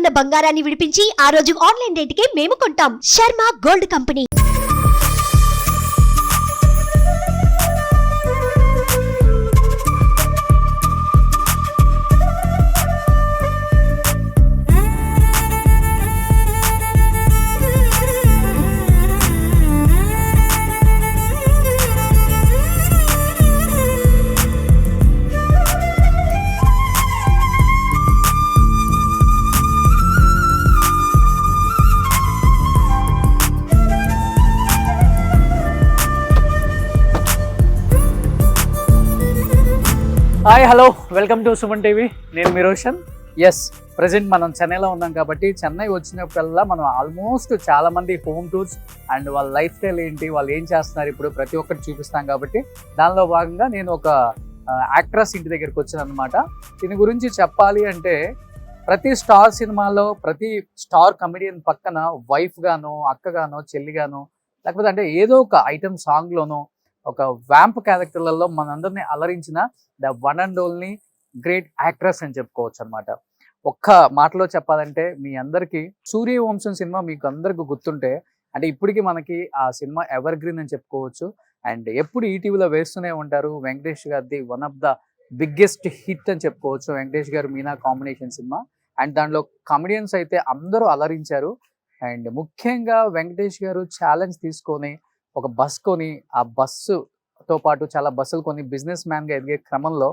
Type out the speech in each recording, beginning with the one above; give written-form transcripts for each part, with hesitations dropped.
ఉన్న బంగారాన్ని విడిపించి ఆ రోజు ఆన్లైన్ రేటుకే మేము కొంటాం. Sharma gold company. Hi hello welcome to Suman TV. నేను మీ రోషన్. ఎస్, ప్రజెంట్ మనం చెన్నైలో ఉన్నాం కాబట్టి చెన్నై వచ్చినప్పుడల్లా మనం ఆల్మోస్ట్ చాలా మంది హోమ్ టూర్స్ అండ్ వాళ్ళ లైఫ్ స్టైల్ ఏంటి, వాళ్ళు ఏం చేస్తున్నారు ఇప్పుడు ప్రతి ఒక్కటి చూపిస్తాం. కాబట్టి దానిలో భాగంగా నేను ఒక యాక్ట్రెస్ ఇంటి దగ్గరికి వచ్చాను అనమాట. దీని గురించి చెప్పాలి అంటే ప్రతి స్టార్ సినిమాలో ప్రతి స్టార్ కమెడియన్ పక్కన వైఫ్ గానో, అక్కగానో, చెల్లిగానో, లేకపోతే అంటే ఏదో ఒక ఐటమ్ సాంగ్లోనో ఒక వ్యాంప్ క్యారెక్టర్లలో మనందరినీ అలరించిన the one and only great actress అని చెప్పుకోవచ్చు అనమాట. ఒక్క మాటలో చెప్పాలంటే మీ అందరికీ సూర్యవంశం సినిమా మీకు అందరికీ గుర్తుంటే అంటే ఇప్పటికీ మనకి ఆ సినిమా ఎవర్ గ్రీన్ అని చెప్పుకోవచ్చు. అండ్ ఎప్పుడు ఈటీవీలో వేస్తూనే ఉంటారు. వెంకటేష్ గారిది one of the biggest hit అని చెప్పుకోవచ్చు. వెంకటేష్ గారు మీనా కాంబినేషన్ సినిమా. అండ్ దాంట్లో కామెడియన్స్ అయితే అందరూ అలరించారు. అండ్ ముఖ్యంగా వెంకటేష్ గారు ఛాలెంజ్ తీసుకొని ఒక బస్ కొని ఆ బస్సుతో పాటు చాలా బస్సులు కొని బిజినెస్ మ్యాన్గా ఎదిగే క్రమంలో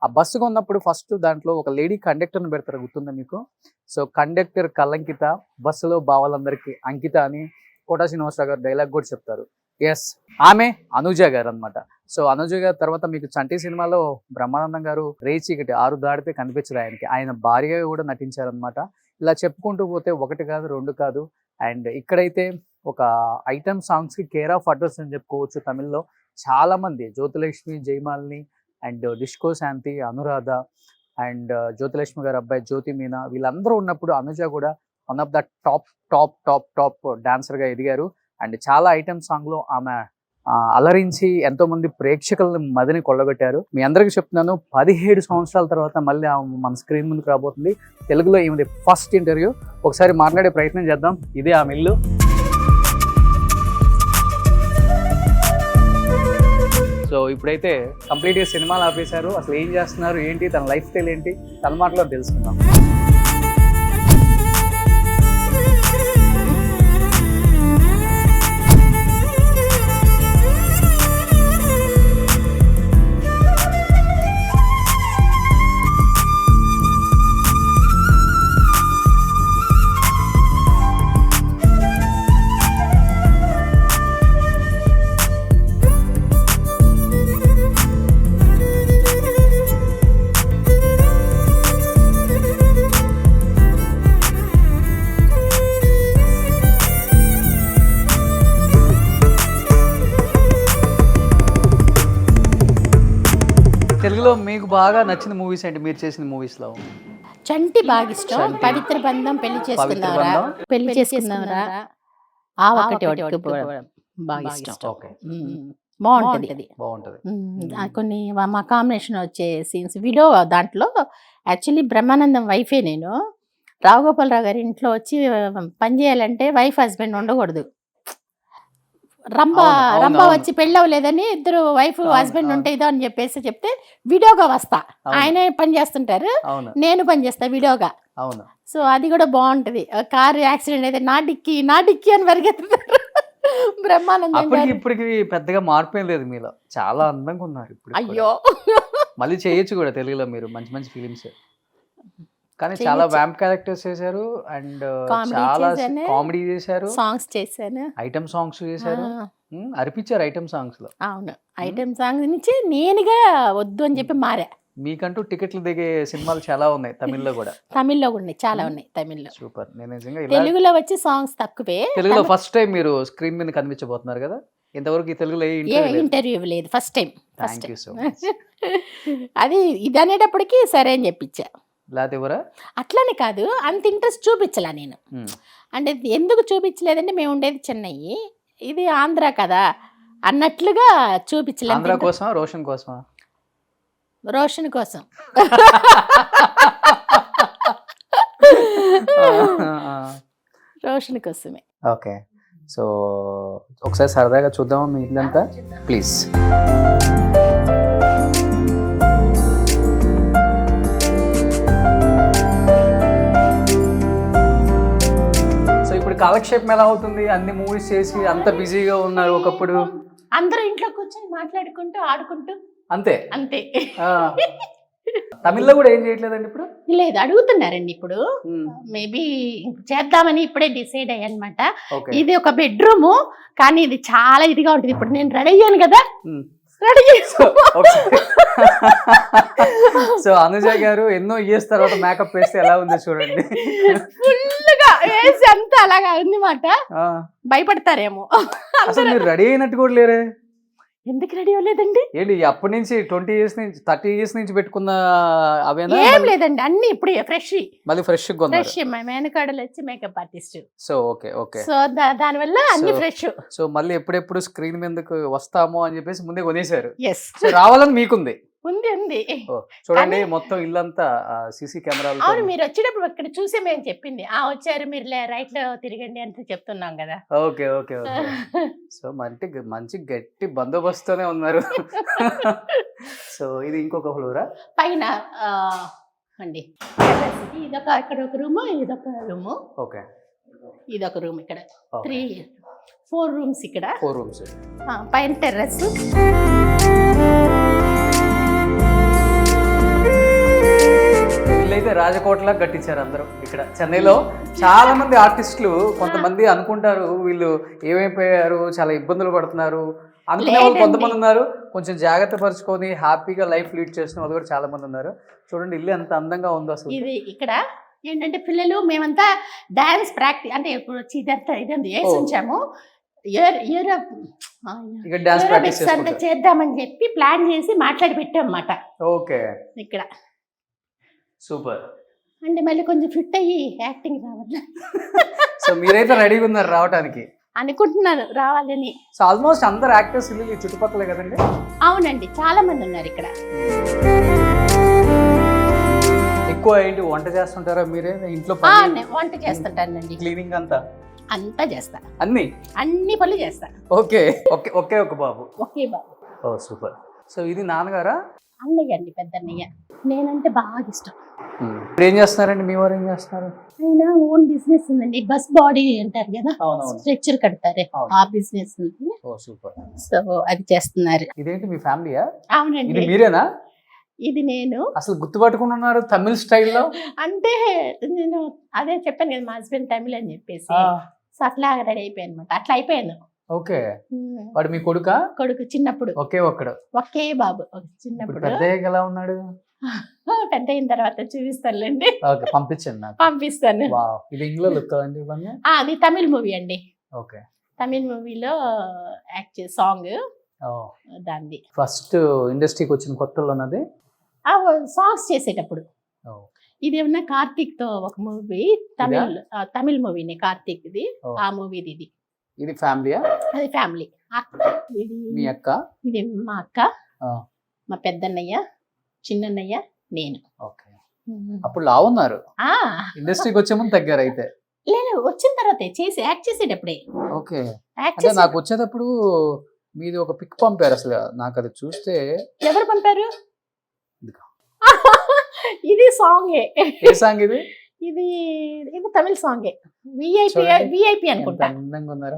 ఆ బస్సు కొన్నప్పుడు ఫస్ట్ దాంట్లో ఒక లేడీ కండక్టర్ని పెడతారు, గుర్తుందా మీకు? సో కండక్టర్ కలంకిత, బస్సులో బావాలందరికీ అంకిత అని కోటా శ్రీనివాసరావు గారు డైలాగ్ కూడా చెప్తారు. ఎస్, ఆమె అనుజ గారు అనమాట. సో అనుజ గారి తర్వాత మీకు చంటి సినిమాలో బ్రహ్మానందం గారు రేచీకటి 6 దాటితే కనిపించదు ఆయనకి, ఆయన భార్యగా కూడా నటించారనమాట. ఇలా చెప్పుకుంటూ పోతే 1 కాదు 2 కాదు. అండ్ ఇక్కడైతే ఒక ఐటమ్ సాంగ్స్కి కేర్ ఆఫ్ అడ్రస్ అని చెప్పుకోవచ్చు. తమిళ్లో చాలా మంది Jyothilakshmi, Jayamalini and disco Shanthi, Anuradha and Jyothilakshmi గారు అబ్బాయి జ్యోతి మీనా, వీళ్ళందరూ ఉన్నప్పుడు అనుజ కూడా one of the top top top top డాన్సర్గా ఎదిగారు. అండ్ చాలా ఐటమ్ సాంగ్లో ఆమె అలరించి ఎంతో మంది ప్రేక్షకులను మదిని కొల్లగొట్టారు. మీ అందరికీ చెప్తున్నాను, 17 సంవత్సరాల తర్వాత మళ్ళీ మన స్క్రీన్ ముందుకు రాబోతుంది. తెలుగులో ఈమెది ఫస్ట్ ఇంటర్వ్యూ. ఒకసారి మాట్లాడే ప్రయత్నం చేద్దాం. ఇదే ఆమె ఇల్లు. సో ఇప్పుడైతే కంప్లీట్గా సినిమాలు ఆపేశారు. అసలు ఏం చేస్తున్నారు ఏంటి, తన లైఫ్ స్టైల్ ఏంటి, తన మాటలో తెలుసుకుందాం. తెలుగులో మీకు బాగా నచ్చిన మూవీస్ ఏంటి, మీరు చేసిన మూవీస్లో? చంటి బాగా ఇష్టం. పవిత్ర బంధం, పెళ్లి చేసుకున్నారా, ఆ ఒకటి బాగా ఇష్టం. బాగుంటది. కొన్ని మా కాంబినేషన్ వచ్చే సీన్స్ వీడియో దాంట్లో యాక్చువల్లీ బ్రహ్మానందం వైఫే. నేను రావుగోపాలరావు గారి ఇంట్లో వచ్చి పని చేయాలంటే వైఫ్ హస్బెండ్ ఉండకూడదు. రంభ వచ్చి పెళ్ళి అవ్వలేదని ఇద్దరు వైఫ్ హస్బెండ్ ఉంటే ఇదో అని చెప్పేసి చెప్తే వీడియోగా వస్తా, ఆయనే పని చేస్తుంటారు, నేను పని చేస్తా వీడియోగా. సో అది కూడా బాగుంటది. కారు యాక్సిడెంట్ అయితే నా డిక్కి అని పరిగెత్తుతారు బ్రహ్మానందం. ఇప్పటికి పెద్దగా మార్పు లేదు మీలో, చాలా అందంగా ఉన్నారు ఇప్పుడు. అయ్యో, మళ్ళీ చేయొచ్చు కూడా తెలుగులో మీరు మంచి మంచి ఫిలిమ్స్. కానీ చాలా వ్యాంప్ క్యారెక్టర్స్ చేశారు అండ్ చాలా కామెడీ చేశారు, సాంగ్స్ చేశాను, ఐటమ్ సాంగ్స్ చేశారు, అర్పించారు ఐటమ్ సాంగ్స్ లో. అవును, ఐటమ్ సాంగ్స్ నుంచి నేనుగా వద్దు అని చెప్పి మారా. మీకంటూ టికెట్లు దిగే సినిమాలు చాలా ఉన్నాయి తమిళ్లో కూడా. తమిళ్లో ఉన్నాయి, చాలా ఉన్నాయి తమిళ్లో. సూపర్. నేను నిజంగా తెలుగులో వచ్చి సాంగ్స్ తక్కువే. తెలుగులో ఫస్ట్ టైం మీరు స్క్రీన్ మీద కనిపించబోతున్నారు కదా, ఇంతవరకు తెలుగులో ఇంటర్వ్యూ లేదు, first time. Thank you so much. అది ఇది అనేటప్పటికి సరే అని చెప్పించా. అట్లనే కాదు, అంత ఇంట్రెస్ట్ చూపించలా నేను. అంటే ఎందుకు చూపించలేదంటే మేము ఉండేది చెన్నై, ఇది ఆంధ్ర కదా అన్నట్లుగా చూపించలేదు. ఆంధ్ర కోసం, రోషన్ కోసం. రోషన్ కోసమే. ఓకే, సో ఒకసారి సరదాగా చూద్దామా మీ ఇల్లంతా ప్లీజ్. సో ఇప్పుడు కాలక్షేపం ఎలా అవుతుంది? అన్ని మూవీస్ చేసి అంత బిజీగా ఉన్నారు ఒకప్పుడు. అందరూ ఇంట్లో కూర్చొని మాట్లాడుకుంటూ ఆడుకుంటూ అంతే అంతే. తమిళ్లో కూడా ఏం చేయట్లేదండి ఇప్పుడు? లేదు, అడుగుతున్నారండి ఇప్పుడు. మేబీ చేద్దామని ఇప్పుడే డిసైడ్ అయ్యానమాట. ఇది ఒక బెడ్రూమ్, కానీ ఇది చాలా ఇదిగా ఉంటుంది. ఇప్పుడు నేను రెడీ అయ్యాను కదా, రెడీ. సో అనుజ గారు ఎన్నో ఇయర్స్ తర్వాత మేకప్ వేస్తే ఎలా ఉంది చూడండి. ఫుల్ గా వేసి అంతా అలాగా ఉంది మాట. భయపడతారేమో. అసలు మీరు రెడీ అయినట్టు కూడా లేరే. ఎందుకు రెడీ అవ్వలేదండి? ఏంటి అప్పటి నుంచి 20 years నుంచి 30 years నుంచి పెట్టుకున్న అవేనా? ఏం లేదండి, అన్ని ఇప్పుడు ఫ్రెష్. మళ్ళీ ఫ్రెష్ ఫ్రెష్. మేనకాడలు వచ్చి makeup artist. So okay okay. So దాని వల్ల అన్ని ఫ్రెష్. సో మళ్ళీ ఎప్పుడెప్పుడు స్క్రీన్ మీదకు వస్తామో అని చెప్పేసి ముందే కొనేసారు. ఎస్, సో రావాలని మీకుంది. ఉంది ఉంది. చూడండి మొత్తం ఇల్లంతా సీసీ కెమెరాలు. అవును, మీరు వచ్చేటప్పుడు ఇక్కడ చూసే మేము చెప్పింది వచ్చారు మీరు రైట్ లో తిరగండి ಅಂತ చెప్తున్నాం కదా. Okay okay okay. సో మంచి గట్టి బందోబస్తుతోనే ఉన్నారు. సో ఇది ఇంకొక ఫ్లోరా పైన అండి. ఇదొక ఇక్కడ ఒక రూమ్, ఇదొక రూమ్. ఓకే, ఇదొక రూమ్. ఇక్కడ 4 rooms. ఇక్కడ 4 rooms. పైన టెర్రస్. అయితే రాజకోటలా కట్టించారు అందరూ. ఇక్కడ చెన్నైలో చాలా మంది ఆర్టిస్టులు కొంతమంది అనుకుంటారు వీళ్ళు ఏమైపోయారు, చాలా ఇబ్బందులు పడుతున్నారు అనుకునే వాళ్ళు కొంతమంది ఉన్నారు. కొంచెం జాగ్రత్త పరుచుకొని హ్యాపీగా లైఫ్ లీడ్ చేసిన వాళ్ళు కూడా చాలా మంది ఉన్నారు. చూడండి ఇల్లు ఎంత అందంగా ఉందో అసలు. ఇది ఇక్కడ ఏంటంటే పిల్లలు మేమంతా డాన్స్ ప్రాక్టీస్ అంటే ఇప్పుడు ఇదంతా వేసి ఉంచాము. అంతా చేద్దామని చెప్పి ప్లాన్ చేసి మాట్లాడి పెట్టాం అన్నమాట. ఓకే, ఇక్కడ సూపర్. అంటే మళ్ళీ కొంచెం ఫిట్ అయ్యి యాక్టింగ్ రావాలి. సో మీరైతే రెడీగా ఉన్నారు రావడానికి? అనుకుంటున్నాను రావాలని. సో ఆల్మోస్ట్ అందరు యాక్టర్స్ ఇల్లు చుట్టుపక్కలే కదండి? అవునండి, చాలా మంది ఉన్నారు ఇక్కడ. ఎక్కువ ఏంటి వంట చేస్తుంటారా మీరే ఇంట్లో? వంట చేస్తుంటానండి. క్లీనింగ్ అంతా చేస్తా. అన్ని పనులు చేస్తా. Okay okay. ఒకే ఒక బాబు? ఒకే బాబు. ఓ సూపర్. సో ఇది నాన్నగారా? అన్నయ్య అండి, పెద్దన్నయ్య. నేనంటే బాగా ఇష్టం. ఇప్పుడు ఏం చేస్తున్నారండి మీ వారు? ఏం చేస్తున్నారు? ఆయన ఓన్ బిజినెస్ ఉందండి, బస్ బాడీ అంటారు కదా, స్ట్రెచర్ కడతారే, ఆ బిజినెస్ ఉంది. ఓ సూపర్. సో అది చేస్తున్నారు. ఇదేంటి మీ ఫ్యామిలీయా? అవునండి. ఇది మీరేనా? ఇది నేను. అసలు గుర్తుపట్టుకుని ఉన్నారు తమిళ స్టైల్లో. అంటే నేను అదే చెప్పాను కదా, మా హస్బెండ్ తమిళ్ అని చెప్పేసి. సో అట్లా రెడీ అయిపోయాను అనమాట. అట్లా అయిపోయాను. ఓకే. వాడు మీ కొడుకా? కొడుకు. చిన్నప్పుడు ఒకే బాబు. చిన్నప్పుడు. పెద్ద ఎలా ఉన్నాడు? పెద్ద అయిన తర్వాత చూపిస్తానులేండి. ఓకే, పంపించండి నాకు. పంపిస్తాను. ఇది ఇంగ్లీష్ లుక్ అండి ఇవన్నీ? అది తమిళ్ మూవీ అండి. ఓకే. తమిళ్ మూవీలో యాక్ట్ సాంగ్ దాన్ని. ఫస్ట్ ఇండస్ట్రీకి వచ్చిన కొత్తలోనది సాంగ్స్ చేసేటప్పుడు. ఇది ఏమన్నా కార్తీక్ తో ఒక మూవీ, తమిళ్ మూవీని, కార్తీక్ ది. ఆ మూవీది ఇది. ఇది ఫ్యామిలీయా? అది ఫ్యామిలీ. మీ అక్క? ఇది మా అక్క, మా పెద్దన్నయ్య, చిన్నన్నయ్య, నేను. ఓకే. అప్పుడు లావు ఉన్నారు, ఇండస్ట్రీకి వచ్చే ముందు తగ్గారు అయితే? లేదు, వచ్చిన తర్వాత చేసి యాక్ట్ చేసేటప్పుడే. ఓకే. అంటే నాకు వచ్చేటప్పుడు మీది ఒక పిక్ పంపారు, అసలు నాకు అది చూస్తే. ఎవరు పంపారు? ఇది సాంగే. ఏ సాంగ్ ఇది? ఇది తమిళ సాంగే. విఐపి అనుకుంటా. అందంగా ఉన్నారు.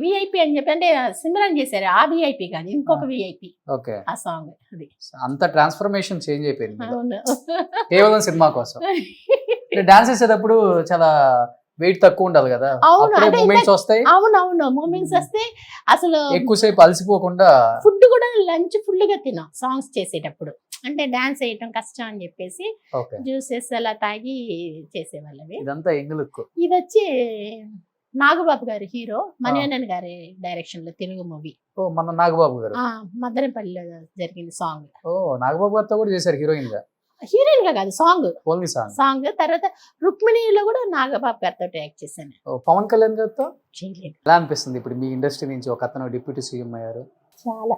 విఐపి అని చెప్పి అంటే సిమ్రాన్ చేశారు. ఆ విఐపి కాదు, ఇంకొక విఐపి. ఓకే. ఆ సాంగ్ అది. అంత ట్రాన్స్ఫర్మేషన్ చేంజ్ అయిపోయింది కేవలం సినిమా కోసం. డాన్స్ చేసేటప్పుడు చాలా వెయిట్ తక్కువ ఉండాలి కదా, మూమెంట్స్ వస్తాయి. అవునవును, మూమెంట్స్ వస్తే అసలు ఎక్కువసేపు అలసిపోకుండా. ఫుడ్ కూడా లంచ్ ఫుల్ గా తిన్నాం సాంగ్స్ చేసేటప్పుడు. అంటే డాన్స్ వేయటం కష్టం అని చెప్పేసి జ్యూసెస్ అలా తాగి చేసేవాళ్ళవి. ఇదంతా ఎంగులుక్కు. ఇది వచ్చి నాగబాబు గారి హీరో, మణివన్నన్ గారి డైరెక్షన్ లో తెలుగు మూవీ. మన నాగబాబు గారు మదనపల్లిలో జరిగింది సాంగ్. నాగబాబు గారితో కూడా చేశారు హీరోయిన్ గా? హీరోయిన్ గా కాదు, సాంగ్. Only song. తర్వాత రుక్మిణిలో కూడా నాగబాబు గారితో యాక్ట్ చేశాను. పవన్ కళ్యాణ్ గారితో చేయలేదు. ఎలా అనిపిస్తుంది ఇప్పుడు మీ ఇండస్ట్రీ నుంచి ఒక అతను డిప్యూటీ సీఎం అయ్యారు? చాలా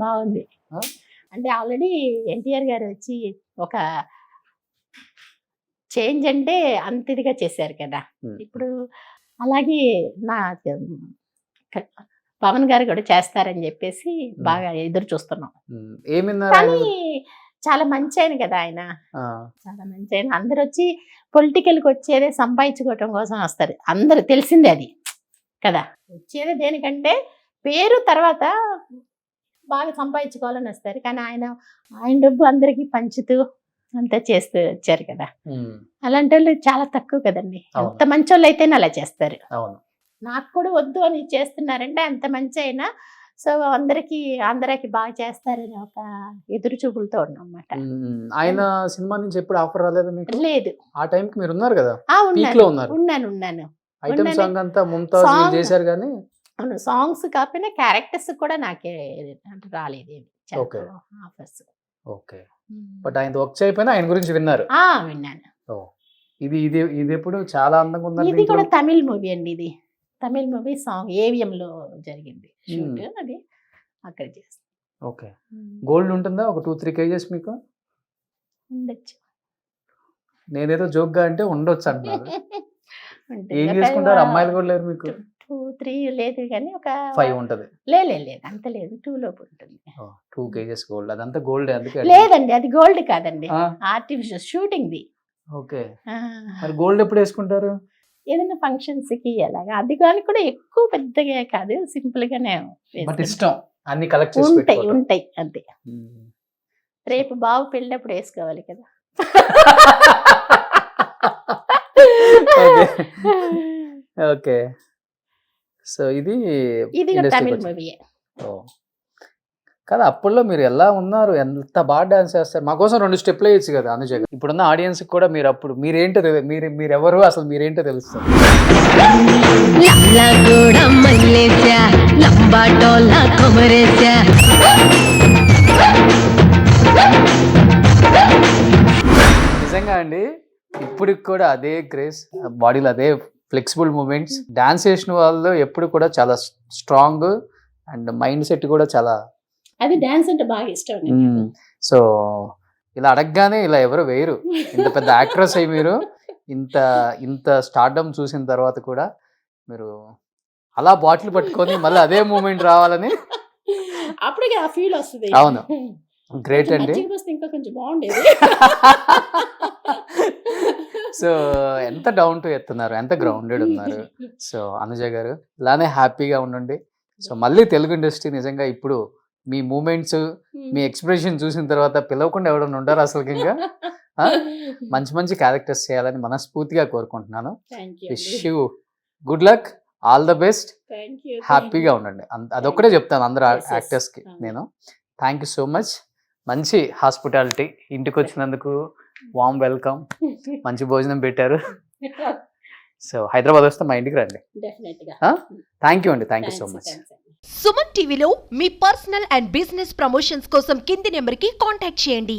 బాగుంది. అంటే ఆల్రెడీ ఎన్టీఆర్ గారు వచ్చి ఒక చేంజ్ అంటే అంత ఇదిగా చేశారు కదా. ఇప్పుడు అలాగే నా పవన్ గారు కూడా చేస్తారని చెప్పేసి బాగా ఎదురు చూస్తున్నాం. ఏమిన్నారు కానీ చాలా మంచి ఆయన కదా ఆయన, చాలా మంచి ఆయన. అందరు వచ్చి పొలిటికల్కి వచ్చేదే సంపాదించుకోవటం కోసం వస్తారు, అందరు తెలిసిందే అది కదా. వచ్చేదే దేనికంటే పేరు, తర్వాత బాగా సంపాదించుకోవాలని వస్తారు. కానీ ఆయన డబ్బు అందరికీ పంచుతూ అంతా చేస్తూ వచ్చారు కదా. అలాంటి వాళ్ళు చాలా తక్కువ కదండి. అంత మంచి వాళ్ళు అయితేనే అలా చేస్తారు. నాకు కూడా వద్దు అని చేస్తున్నారంటే అంత మంచి అయినా సో అందరికి బాగా చేస్తారని ఒక ఎదురు చూపులతో ఉన్నమాట. ఆయన సినిమా నుంచి ఎప్పుడు ఆఫర్ రాలేదు మీకు? లేదు. ఆ టైంకి మీరు ఉన్నారు కదా, ఉన్నాను. ఐటమ్ సాంగ్ అంతా ముంతాజ్ చేశారు కానీ అవును, సాంగ్స్ కాకపోయినా క్యారెక్టర్స్ కూడా నాకే రాలేదు ఆఫర్స్. ఓకే, బట్ ఆయన వర్క్ అయిపోయినా ఆయన గురించి విన్నారు? విన్నాను. ఇది ఇది ఇది ఎప్పుడు చాలా అందంగా ఉంది. ఇది కూడా తమిళ్ మూవీ అండి. ఇది తమిళ్ మూవీ సాంగ్ AVM లో జరిగింది షూట్, అది అక్కడ చేస్తాం. ఓకే, గోల్డ్ ఉంటుందా ఒక 2-3 kgs మీకు? ఉండొచ్చు. నేనేదో జోక్ గా అంటే ఉండొచ్చు అంటున్నారు. ఏం చేసుకుంటారు? అమ్మాయిలు కూడా లేరు మీకు? 2-3 లేదు కానీ ఒక 5 ఉంటది. లేదు అంత లేదు, 2 లోపు ఉంటుంది. 2 kgs గోల్డ్, అదంతా గోల్డ్? అందుకే లేదండి, అది గోల్డ్ కాదండి, ఆర్టిఫిషియల్ షూటింగ్ ది. ఓకే, మరి గోల్డ్ ఎప్పుడు వేసుకుంటారు? ఏదైనా ఫంక్షన్స్ కి అలాగా. అది కానీ కూడా ఎక్కువ పెద్దగా కాదు, సింపుల్ గానే. బట్ ఇష్టం అన్ని కలెక్ట్ చేసి ఉంటాయి అంతే. రేపు బాబు పెళ్ళినప్పుడు వేసుకోవాలి కదా. ఓకే, సో ఇది తమిళ్ మూవీ కదా. అప్పట్లో మీరు ఎలా ఉన్నారు, ఎంత బాగా డాన్స్ చేస్తారు. మా కోసం 2 స్టెప్లు వేయచ్చు కదా అనుజ. ఇప్పుడున్న ఆడియన్స్ కూడా మీరు అప్పుడు మీరేంటో మీరెవరు అసలు మీరేంటో తెలుస్తుంది. నిజంగా అండి, ఇప్పటికి కూడా అదే గ్రేస్, బాడీలో అదే ఫ్లెక్సిబుల్ మూమెంట్స్. డాన్స్ చేసిన వాళ్ళు ఎప్పుడు కూడా చాలా స్ట్రాంగ్ అండ్ మైండ్ సెట్ కూడా చాలా. అది డాన్స్ అంటే బాగా ఇష్టం. సో ఇలా అడగగానే ఇలా ఎవరు వేయరు. ఇంత పెద్ద యాక్ట్రెస్ అయ్యి మీరు ఇంత స్టార్డమ్ చూసిన తర్వాత కూడా మీరు అలా బాటిల్ పట్టుకొని మళ్ళీ అదే మూమెంట్ రావాలని అప్పుడే ఆ ఫీల్ వస్తుంది. అవును, గ్రేట్ అండి. ఇంకా కొంచెం బాగుండేది. సో ఎంత డౌన్ టు ఎర్త్ ఉన్నారు, ఎంత గ్రౌండెడ్ ఉన్నారు. సో అనుజ గారు ఇలానే హ్యాపీగా ఉండండి. సో మళ్ళీ తెలుగు ఇండస్ట్రీ నిజంగా ఇప్పుడు మీ మూమెంట్స్, మీ ఎక్స్ప్రెషన్ చూసిన తర్వాత పిలవకుండా ఎవరైనా ఉంటారు అసలు. ఇంకా మంచి మంచి క్యారెక్టర్స్ చేయాలని మనస్ఫూర్తిగా కోరుకుంటున్నాను. Wish you good luck, all the best, హ్యాపీగా ఉండండి. అదొక్కటే చెప్తాను అందరు యాక్టర్స్ కి నేను. Thank you so much. మంచి హాస్పిటాలిటీ, ఇంటికి వచ్చినందుకు వామ్ వెల్కమ్, మంచి భోజనం పెట్టారు. సో హైదరాబాద్ వస్తే మా ఇంటికి రండి. థ్యాంక్ యూ అండి, thank you so much. Suman టీవీలో మీ పర్సనల్ అండ్ బిజినెస్ ప్రమోషన్స్ కోసం కింది నెంబర్కి కాంటాక్ట్ చేయండి.